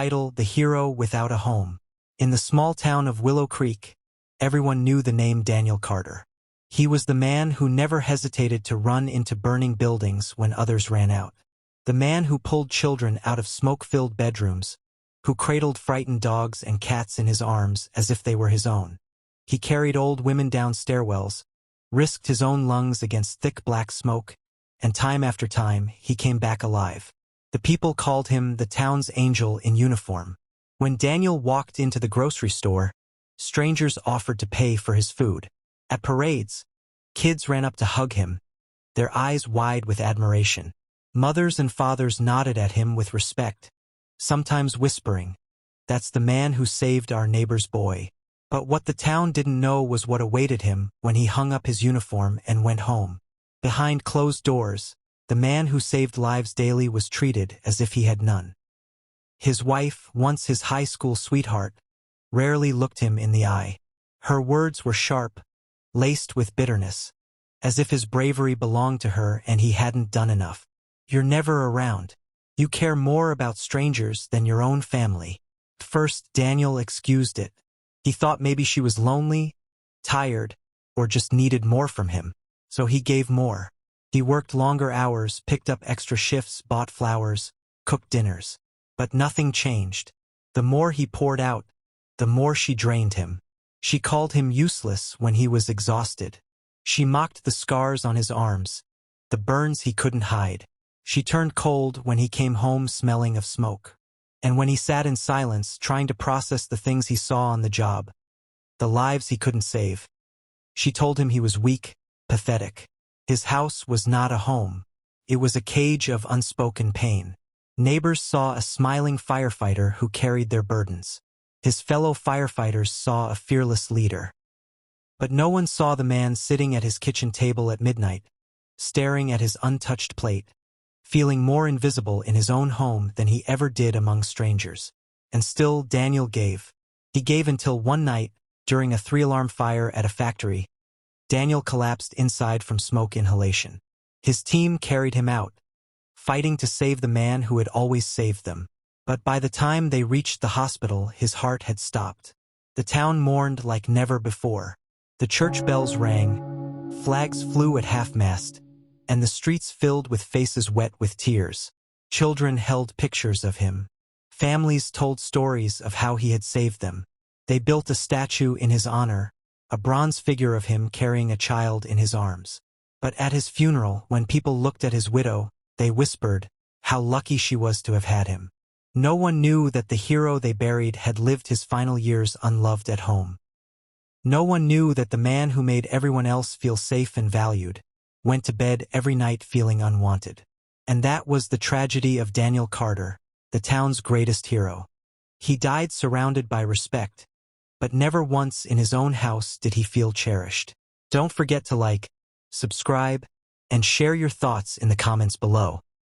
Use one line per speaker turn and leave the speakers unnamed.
title The Hero Without a Home. In the small town of Willow Creek, everyone knew the name Daniel Carter. He was the man who never hesitated to run into burning buildings when others ran out. The man who pulled children out of smoke-filled bedrooms, who cradled frightened dogs and cats in his arms as if they were his own. He carried old women down stairwells, risked his own lungs against thick black smoke, and time after time he came back alive. The people called him the town's angel in uniform. When Daniel walked into the grocery store, strangers offered to pay for his food. At parades, kids ran up to hug him, their eyes wide with admiration. Mothers and fathers nodded at him with respect, sometimes whispering, "That's the man who saved our neighbor's boy." But what the town didn't know was what awaited him when he hung up his uniform and went home. Behind closed doors, the man who saved lives daily was treated as if he had none. His wife, once his high school sweetheart, rarely looked him in the eye. Her words were sharp, laced with bitterness, as if his bravery belonged to her and he hadn't done enough. "You're never around. You care more about strangers than your own family." First, Daniel excused it. He thought maybe she was lonely, tired, or just needed more from him. So he gave more. He worked longer hours, picked up extra shifts, bought flowers, cooked dinners. But nothing changed. The more he poured out, the more she drained him. She called him useless when he was exhausted. She mocked the scars on his arms, the burns he couldn't hide. She turned cold when he came home smelling of smoke. And when he sat in silence, trying to process the things he saw on the job, the lives he couldn't save, she told him he was weak, pathetic. His house was not a home. It was a cage of unspoken pain. Neighbors saw a smiling firefighter who carried their burdens. His fellow firefighters saw a fearless leader. But no one saw the man sitting at his kitchen table at midnight, staring at his untouched plate, feeling more invisible in his own home than he ever did among strangers. And still Daniel gave. He gave until one night, during a 3-alarm fire at a factory, Daniel collapsed inside from smoke inhalation. His team carried him out, fighting to save the man who had always saved them. But by the time they reached the hospital, his heart had stopped. The town mourned like never before. The church bells rang, flags flew at half-mast, and the streets filled with faces wet with tears. Children held pictures of him. Families told stories of how he had saved them. They built a statue in his honor, a bronze figure of him carrying a child in his arms. But at his funeral, when people looked at his widow, they whispered how lucky she was to have had him. No one knew that the hero they buried had lived his final years unloved at home. No one knew that the man who made everyone else feel safe and valued went to bed every night feeling unwanted. And that was the tragedy of Daniel Carter, the town's greatest hero. He died surrounded by respect, but never once in his own house did he feel cherished. Don't forget to like, subscribe, and share your thoughts in the comments below.